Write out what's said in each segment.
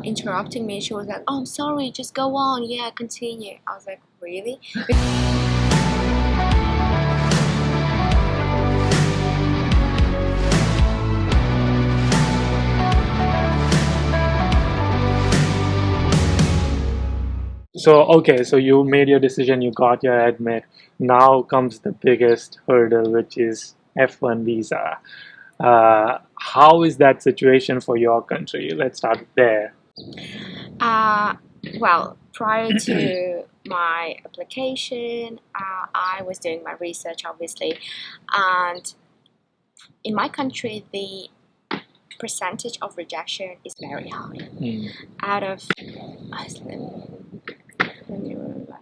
interrupting me. She was like, "Oh, I'm sorry, just go on. Yeah, continue." I was like, "Really?" So, okay, so you made your decision, you got your admit. Now comes the biggest hurdle, which is F1 visa. How is that situation for your country? Let's start there. Uh, well, prior to my application, I was doing my research, obviously, and in my country, the percentage of rejection is very high. Mm. Out of, let me remember,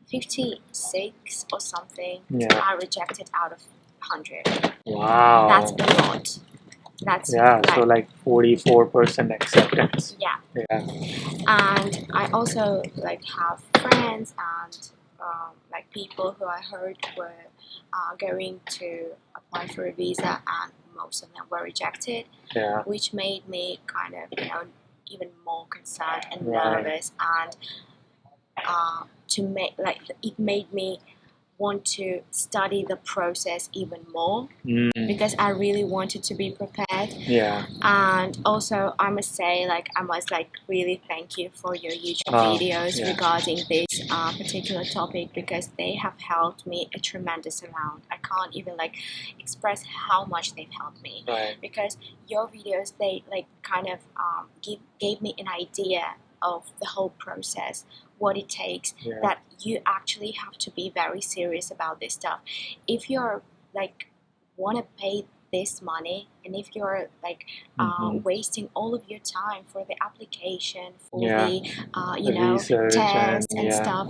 56 or something, Yeah. I rejected out of 100. Wow. That's a lot. That's Yeah, so like 44% acceptance. yeah. Yeah. And I also like have friends and like people who I heard were going to apply for a visa, and most of them were rejected, Yeah. which made me kind of even more concerned and Right. nervous, and it made me want to study the process even more Mm. because I really wanted to be prepared. Yeah. And also, I must say, I must really thank you for your YouTube videos Yeah. regarding this particular topic, because they have helped me a tremendous amount. I can't even express how much they've helped me, Right. because your videos, they kind of gave me an idea of the whole process, what it takes, Yeah. that you actually have to be very serious about this stuff. If you're want to pay this money, and if you're wasting all of your time for the application, for Yeah. the Research test and yeah. stuff,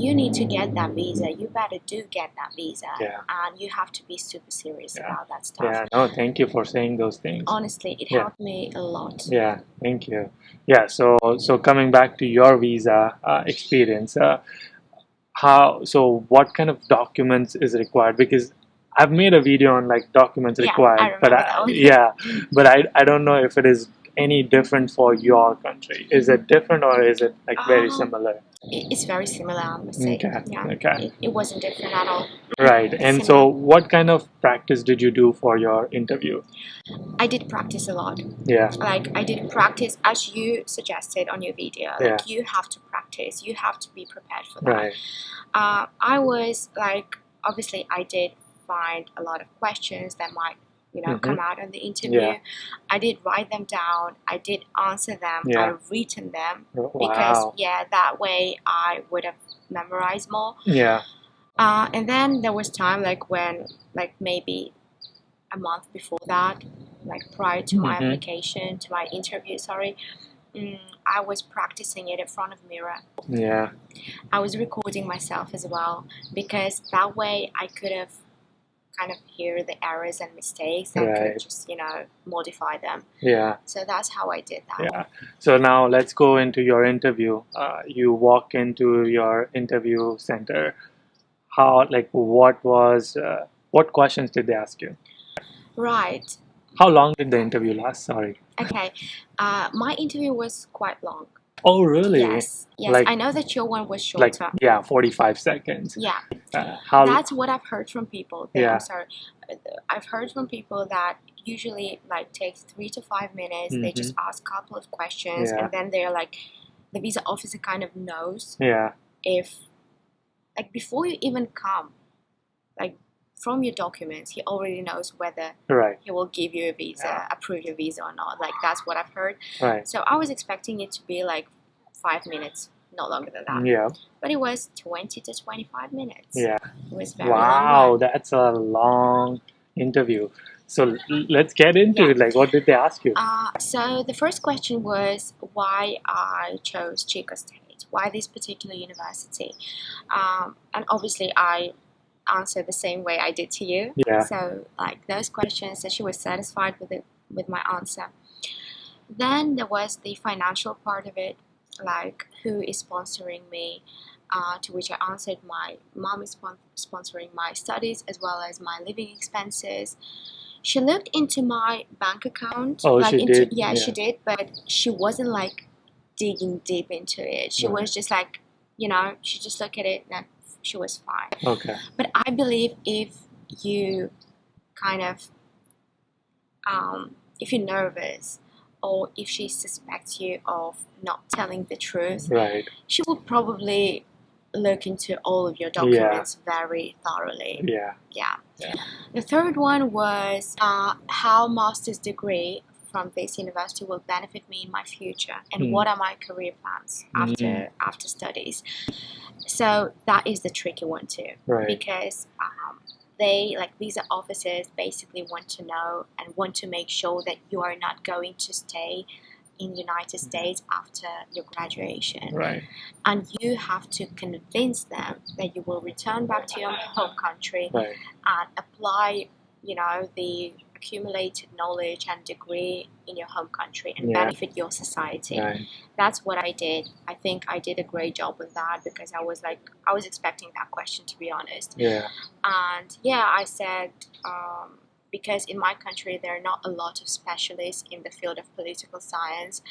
you need to get that visa. You better do get that visa. Yeah. And you have to be super serious Yeah. about that stuff. Yeah, no, thank you for saying those things. Honestly, it Yeah. helped me a lot. Yeah, thank you. Yeah, so coming back to your visa experience, what kind of documents is required? Because I've made a video on documents Yeah, required, I remember that one. yeah, but I don't know if it is any different for your country. Is it different, or is it very similar? It's very similar, I must say. Okay. Yeah, Okay. it wasn't different at all. Right. And so, Similar. what kind of practice did you do for your interview? I did practice a lot. Yeah. I did practice as you suggested on your video. Yeah. You have to practice. You have to be prepared for that. Right. I was obviously I did find a lot of questions that might come out in the interview. Yeah. I did write them down. I did answer them. Yeah. I written them Wow. because that way I would have memorized more. Yeah. And then there was time when maybe a month before that, prior to my application, to my interview, I was practicing it in front of a mirror. Yeah. I was recording myself as well, because that way I could have kind of hear the errors and mistakes and could just modify them. Yeah. So that's how I did that. Yeah. So now let's go into your interview. You walk into your interview center. How what questions did they ask you? Right. How long did the interview last? Sorry. Okay. My interview was quite long. Oh, really? Yes. I know that your one was shorter. 45 seconds. Yeah. That's what I've heard from people. Yeah. I'm sorry. I've heard from people that usually takes 3 to 5 minutes. They just ask a couple of questions, and then they're the visa officer kind of knows if before you even come, from your documents, he already knows whether he will give you a visa, approve your visa or not. That's what I've heard. Right. So I was expecting it to be 5 minutes, not longer than that. Yeah. But it was 20 to 25 minutes. Yeah. It was very long. That's a long interview. So let's get into it. What did they ask you? So the first question was why I chose Chico State, why this particular university. And obviously I answered the same way I did to you. Yeah. So those questions, that she was satisfied with my answer. Then there was the financial part of it, who is sponsoring me, to which I answered my mom is sponsoring my studies as well as my living expenses. She looked into my bank account. Oh, she did? Yeah, she did, but she wasn't like digging deep into it. She was just like, she just looked at it and she was fine. Okay. But I believe if you kind of, if you're nervous or if she suspects you of not telling the truth, right, she will probably look into all of your documents very thoroughly. Yeah. The third one was how master's degree from this university will benefit me in my future and what are my career plans after studies. So that is the tricky one too, right, because they, like visa officers, basically want to know and want to make sure that you are not going to stay in the United States after your graduation. right, And you have to convince them that you will return back to your home country right, and apply, the accumulated knowledge and degree in your home country and benefit your society. right. That's what I did. I think I did a great job with that because I was expecting that question, to be honest. Yeah. And I said, because in my country there are not a lot of specialists in the field of political science,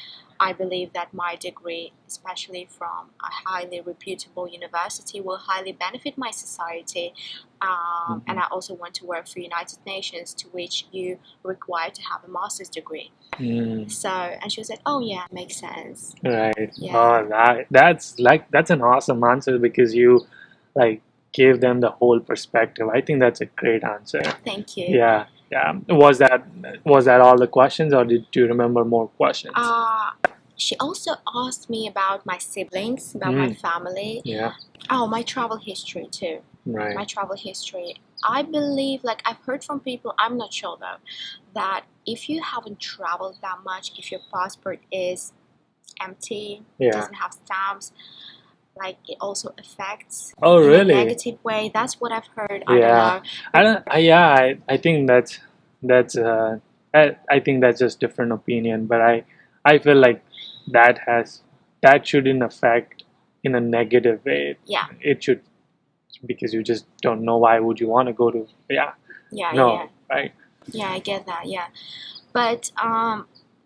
I believe that my degree, especially from a highly reputable university, will highly benefit my society. And I also want to work for United Nations, to which you require to have a master's degree. So, and she was like, "Oh yeah, makes sense." Right. Yeah. Oh, that's an awesome answer because you gave them the whole perspective. I think that's a great answer. Thank you. Yeah. Yeah. Was that all the questions, or did you remember more questions? She also asked me about my siblings, about my family. Yeah. Oh, my travel history too. Right. My travel history. I believe, I've heard from people, I'm not sure though, that if you haven't traveled that much, if your passport is empty, doesn't have stamps, it also affects in a negative way. That's what I've heard. I think that's I think that's just different opinion, but I feel like that shouldn't affect in a negative way. Yeah. It should, because you just don't know, why would you want to go to right? Yeah, I get that. Yeah, but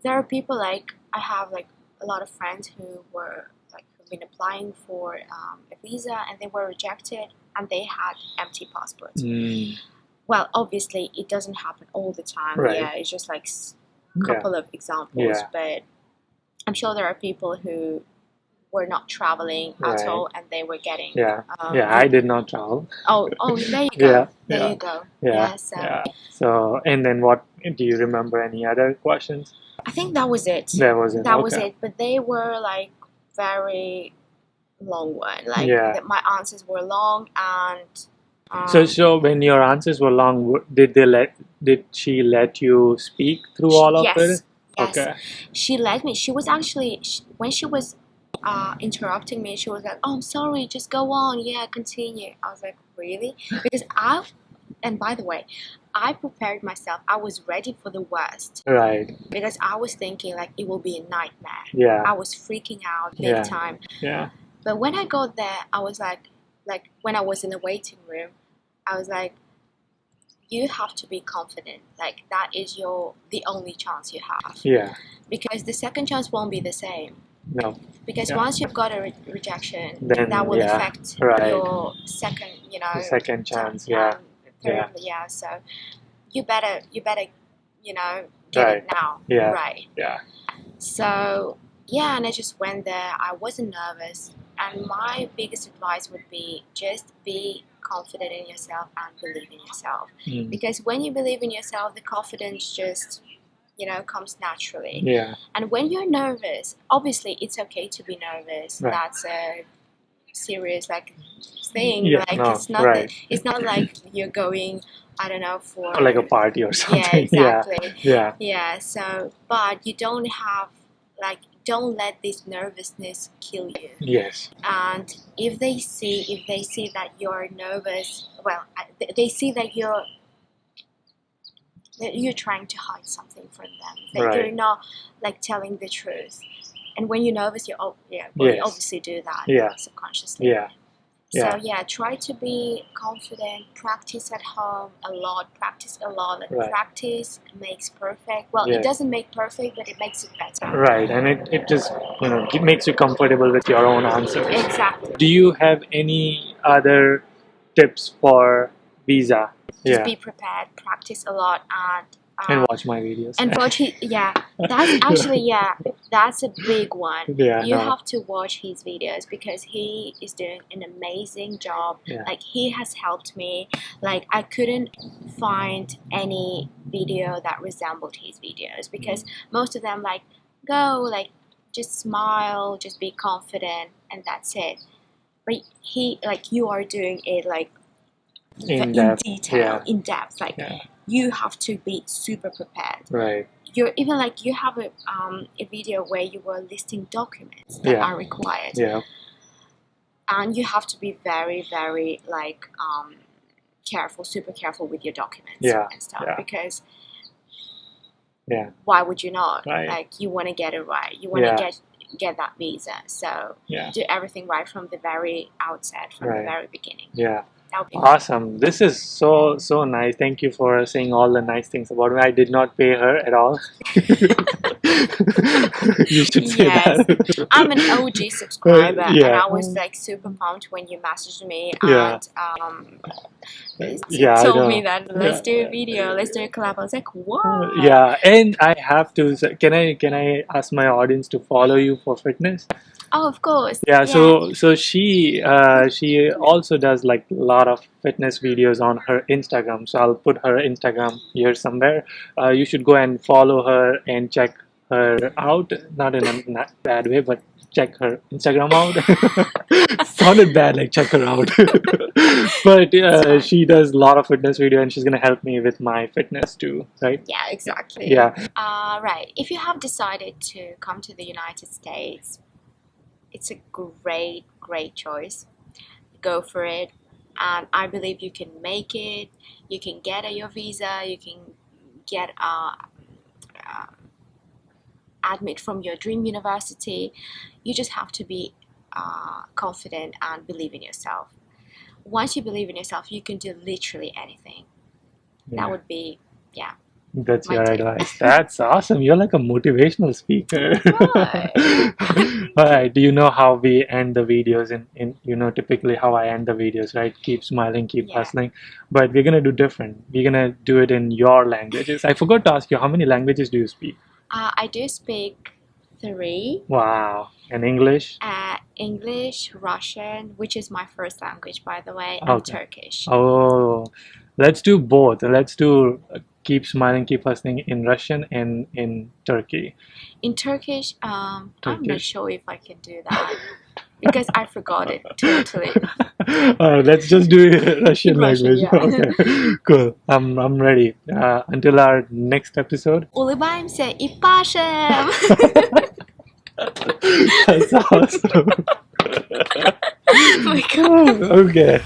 there are people I have a lot of friends who were who've been applying for a visa and they were rejected and they had empty passports. Well, obviously it doesn't happen all the time. Right. Yeah, it's just a couple of examples, but I'm sure there are people who were not traveling at all and they were getting I did not travel. Oh, there you go. There you go. So, and then what, do you remember any other questions? I think that was it. That was it. That was it. But they were very long one. My answers were long and so when your answers were long, did she let you speak through all of it? Yes. Okay. She let me. She was actually, when she was interrupting me, she was like, "Oh, I'm sorry, just go on. Yeah, continue." I was like, "Really?" Because and by the way, I prepared myself. I was ready for the worst. Right. Because I was thinking it will be a nightmare. Yeah. I was freaking out big time. Yeah. But when I got there, I was like when I was in the waiting room, I was like, you have to be confident. That is the only chance you have. Yeah. Because the second chance won't be the same. No. Because once you've got a rejection, then that will affect your second, the second chance. Third, So you better, get it now. Yeah. Right. Yeah. So and I just went there. I wasn't nervous, and my biggest advice would be just be confident in yourself and believe in yourself. Because when you believe in yourself, the confidence just comes naturally. Yeah. And when you're nervous, obviously it's okay to be nervous. Right. That's a serious thing. Yeah, it's not it's not like you're going, I don't know, for a party or something. Yeah, exactly. Yeah. So, but you don't have don't let this nervousness kill you. Yes. And if they see that you're nervous, they see that you're trying to hide something from them. That you're not telling the truth. And when you're nervous, you obviously do that subconsciously. Yeah. So yeah, try to be confident, practice at home a lot, practice a lot. Like practice makes perfect. Well, it doesn't make perfect, but it makes it better. Right, and it just it makes you comfortable with your own answers. Exactly. Do you have any other tips for visa? Just be prepared, practice a lot, and watch my videos. And watch that's actually that's a big one. You have to watch his videos because he is doing an amazing job. Like he has helped me. Like I couldn't find any video that resembled his videos because most of them like go like just smile, just be confident, and that's it. But he like you are doing it like in detail, in depth. Like you have to be super prepared. Right. You're even like you have a video where you were listing documents that are required. Yeah. And you have to be very, very like careful, super careful with your documents and stuff because why would you not? Right. Like you want to get it right. You want to get that visa. So do everything right from the very outset, from the very beginning. Yeah. Awesome. This is so nice. Thank you for saying all the nice things about me. I did not pay her at all. You should say that. I'm an OG subscriber and I was like super pumped when you messaged me and told me that let's do a video, let's do a collab. I was like, what? Yeah, and I have to can I ask my audience to follow you for fitness? Oh, of course. Yeah. So she also does like a lot of fitness videos on her Instagram. So I'll put her Instagram here somewhere. You should go and follow her and check her out. Not in a bad way, but check her Instagram out. Sounded bad, like check her out. But she does a lot of fitness video, and she's gonna help me with my fitness too, right? Yeah, exactly. Yeah. Right. If you have decided to come to the United States, it's a great choice. Go for it. And I believe you can make it. You can get your visa. You can get admit from your dream university. You just have to be confident and believe in yourself. Once you believe in yourself, you can do literally anything. That would be, That's your advice. That's awesome. You're like a motivational speaker. All right. Do you know how we end the videos? In typically how I end the videos, right? Keep smiling, keep hustling. But we're gonna do different. We're gonna do it in your languages. I forgot to ask you, how many languages do you speak? I do speak 3. Wow. And English? English, Russian, which is my first language, by the way, and Turkish. Oh, let's do both. Let's do keep smiling, keep hustling in Russian and in Turkey. In Turkish, I'm not sure if I can do that because I forgot it totally. Let's just do Russian language. Okay, cool. I'm ready. Until our next episode. Улыбаемся и пашем. That's awesome. Oh my God. Okay.